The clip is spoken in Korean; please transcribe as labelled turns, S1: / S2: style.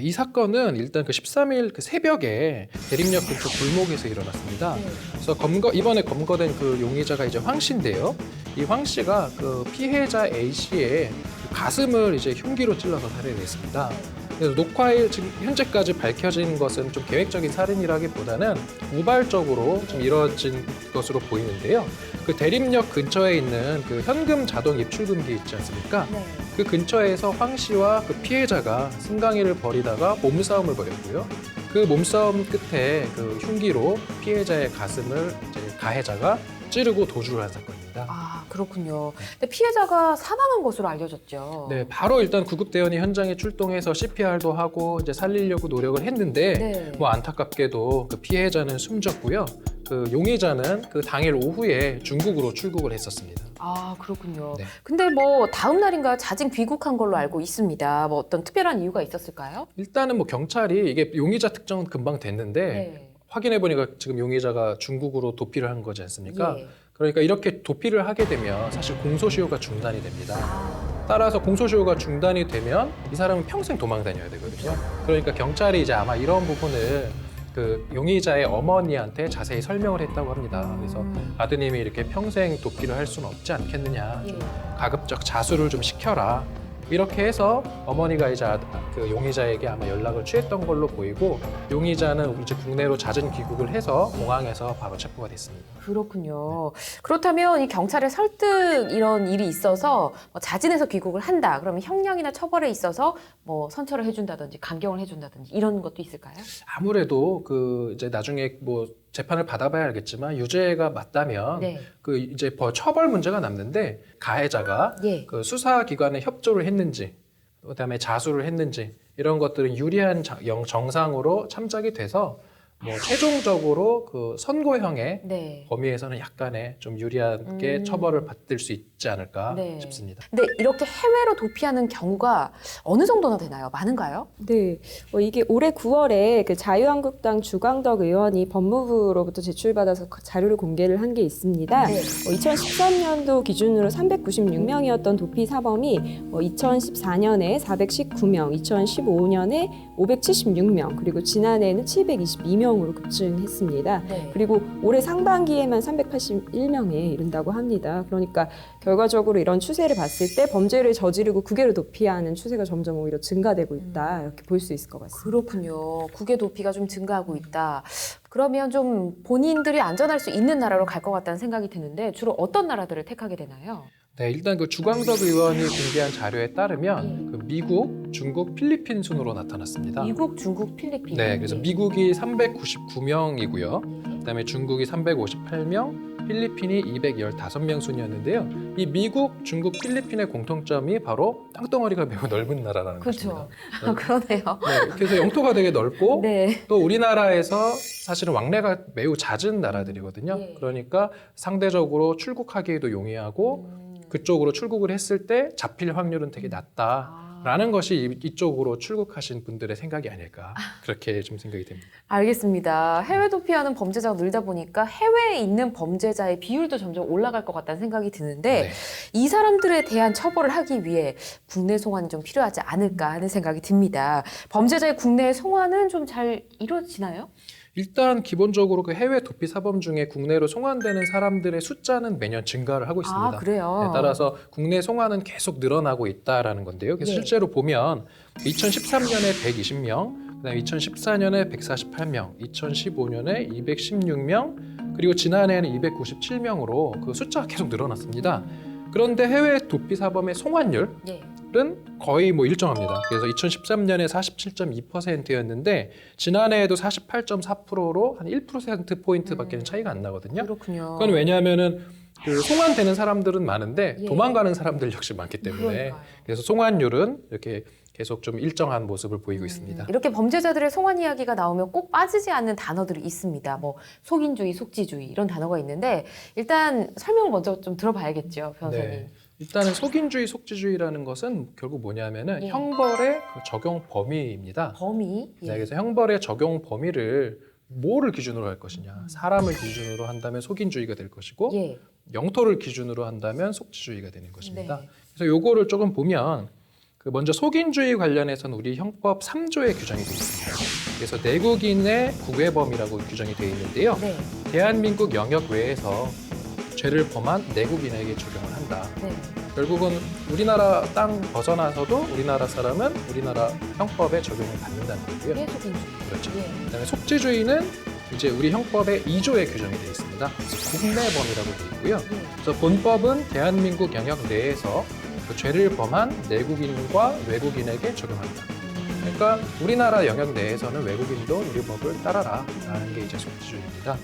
S1: 이 사건은 일단 그 13일 그 새벽에 대림역 근처 골목에서 일어났습니다. 그래서 이번에 검거된 그 용의자가 이제 황 씨인데요. 이 황 씨가 그 피해자 A 씨의 가슴을 이제 흉기로 찔러서 살해했습니다. 그래서 녹화일 지금 현재까지 밝혀진 것은 좀 계획적인 살인이라기보다는 우발적으로 좀 이루어진 것으로 보이는데요. 그 대림역 근처에 있는 그 현금 자동 입출금기 있지 않습니까?
S2: 네.
S1: 그 근처에서 황 씨와 그 피해자가 승강이를 벌이다가 몸싸움을 벌였고요. 그 몸싸움 끝에 그 흉기로 피해자의 가슴을 이제 가해자가 찌르고 도주를 한 사건입니다.
S2: 아, 그렇군요. 근데 피해자가 사망한 것으로 알려졌죠.
S1: 네, 바로 일단 구급대원이 현장에 출동해서 CPR도 하고 이제 살리려고 노력을 했는데
S2: 네.
S1: 뭐 안타깝게도 그 피해자는 숨졌고요. 그 용의자는 그 당일 오후에 중국으로 출국을 했었습니다.
S2: 아, 그렇군요.
S1: 네.
S2: 근데 뭐 다음 날인가 자진 귀국한 걸로 알고 있습니다. 뭐 어떤 특별한 이유가 있었을까요?
S1: 일단은 뭐 경찰이 이게 용의자 특정은 금방 됐는데
S2: 네.
S1: 확인해 보니까 지금 용의자가 중국으로 도피를 한 거지 않습니까?
S2: 예.
S1: 그러니까 이렇게 도피를 하게 되면 사실 공소시효가 중단이 됩니다.
S2: 아,
S1: 따라서 공소시효가 중단이 되면 이 사람은 평생 도망 다녀야 되거든요. 그러니까 경찰이 이제 아마 이런 부분을 그 용의자의 어머니한테 자세히 설명을 했다고 합니다. 그래서 아드님이 이렇게 평생 도피를 할 수는 없지 않겠느냐. 좀
S2: 예.
S1: 가급적 자수를 좀 시켜라. 이렇게 해서 어머니가 이제 그 용의자에게 아마 연락을 취했던 걸로 보이고 용의자는 이제 국내로 잦은 귀국을 해서 공항에서 바로 체포가 됐습니다.
S2: 그렇군요. 그렇다면 이 경찰의 설득 이런 일이 있어서 뭐 자진해서 귀국을 한다. 그러면 형량이나 처벌에 있어서 뭐 선처를 해준다든지 감경을 해준다든지 이런 것도 있을까요?
S1: 아무래도 그 이제 나중에 뭐 재판을 받아봐야 알겠지만 유죄가 맞다면
S2: 네.
S1: 그 이제 처벌 문제가 남는데 가해자가
S2: 예.
S1: 그 수사기관에 협조를 했는지 그다음에 자수를 했는지 이런 것들은 유리한 정상으로 참작이 돼서 뭐 최종적으로 그 선고형의
S2: 네.
S1: 범위에서는 약간의 좀 유리하게 처벌을 받을 수 있지 않을까
S2: 네.
S1: 싶습니다.
S2: 근데 이렇게 해외로 도피하는 경우가 어느 정도나 되나요? 많은가요?
S3: 네, 이게 올해 9월에 그 자유한국당 주광덕 의원이 법무부로부터 제출받아서 자료를 공개를 한 게 있습니다.
S2: 네.
S3: 2013년도 기준으로 396명이었던 도피 사범이 2014년에 419명, 2015년에 576명, 그리고 지난해에는 722명으로 급증했습니다.
S2: 네.
S3: 그리고 올해 상반기에만 381명에 이른다고 합니다. 그러니까 결과적으로 이런 추세를 봤을 때 범죄를 저지르고 국외로 도피하는 추세가 점점 오히려 증가되고 있다 이렇게 볼 수 있을 것 같습니다.
S2: 그렇군요. 국외 도피가 좀 증가하고 있다. 그러면 좀 본인들이 안전할 수 있는 나라로 갈 것 같다는 생각이 드는데 주로 어떤 나라들을 택하게 되나요?
S1: 네, 일단 그 주광덕 의원이 공개한 자료에 따르면 그 미국, 중국, 필리핀 순으로 나타났습니다.
S2: 미국, 중국, 필리핀.
S1: 네, 그래서 미국이 399명이고요. 그다음에 중국이 358명, 필리핀이 215명 순이었는데요. 이 미국, 중국, 필리핀의 공통점이 바로 땅덩어리가 매우 넓은 나라라는
S2: 그렇죠.
S1: 것입니다.
S2: 그러네요.
S1: 네, 그래서 영토가 되게 넓고
S2: 네.
S1: 또 우리나라에서 사실은 왕래가 매우 잦은 나라들이거든요.
S2: 예.
S1: 그러니까 상대적으로 출국하기에도 용이하고 그쪽으로 출국을 했을 때 잡힐 확률은 되게 낮다라는 것이 이쪽으로 출국하신 분들의 생각이 아닐까 그렇게 좀 생각이 됩니다.
S2: 알겠습니다. 해외 도피하는 범죄자가 늘다 보니까 해외에 있는 범죄자의 비율도 점점 올라갈 것 같다는 생각이 드는데
S1: 네.
S2: 이 사람들에 대한 처벌을 하기 위해 국내 송환이 좀 필요하지 않을까 하는 생각이 듭니다. 범죄자의 국내 송환은 좀 잘 이루어지나요?
S1: 일단 기본적으로 그 해외 도피 사범 중에 국내로 송환되는 사람들의 숫자는 매년 증가를 하고 있습니다.
S2: 아, 그래요?
S1: 네, 따라서 국내 송환은 계속 늘어나고 있다라는 건데요. 그래서
S2: 네.
S1: 실제로 보면 2013년에 120명, 그다음에 2014년에 148명, 2015년에 216명, 그리고 지난해에는 297명으로 그 숫자가 계속 늘어났습니다. 그런데 해외 도피 사범의 송환율
S2: 네.
S1: 은 거의 뭐 일정합니다. 그래서 2013년에 47.2%였는데 지난해에도 48.4%로 한 1%포인트밖에 차이가 안 나거든요.
S2: 그렇군요.
S1: 그건 왜냐하면은 그 송환되는 사람들은 많은데
S2: 예.
S1: 도망가는 사람들 역시 많기 때문에
S2: 그러니까요.
S1: 그래서 송환율은 이렇게 계속 좀 일정한 모습을 보이고 있습니다.
S2: 이렇게 범죄자들의 송환 이야기가 나오면 꼭 빠지지 않는 단어들이 있습니다. 뭐 속인주의, 속지주의 이런 단어가 있는데 일단 설명을 먼저 좀 들어봐야겠죠, 변호사님.
S1: 네. 일단은 속인주의, 속지주의라는 것은 결국 뭐냐면은
S2: 예.
S1: 형벌의 그 적용 범위입니다.
S2: 범위. 예.
S1: 네, 그래서 형벌의 적용 범위를 뭐를 기준으로 할 것이냐. 사람을 기준으로 한다면 속인주의가 될 것이고
S2: 예.
S1: 영토를 기준으로 한다면 속지주의가 되는 것입니다.
S2: 네.
S1: 그래서 요거를 조금 보면 그 먼저 속인주의 관련해서는 우리 형법 3조에 규정이 되어 있습니다. 그래서 내국인의 국외범이라고 규정이 되어 있는데요.
S2: 네.
S1: 대한민국 영역 외에서 죄를 범한 내국인에게 적용을 한다.
S2: 네.
S1: 결국은 우리나라 땅 벗어나서도 우리나라 사람은 우리나라 형법에 적용을 받는다는 거고요.
S2: 속인주의.
S1: 그렇죠.
S2: 예.
S1: 그다음에 속죄주의는 이제 우리 형법의 2조에 규정이 되어 있습니다. 국내범이라고 되어 있고요.
S2: 예.
S1: 그래서 본법은 대한민국 영역 내에서 그 죄를 범한 내국인과 외국인에게 적용한다. 그러니까 우리나라 영역 내에서는 외국인도 우리 법을 따라라라는 게 이제 속죄주의입니다.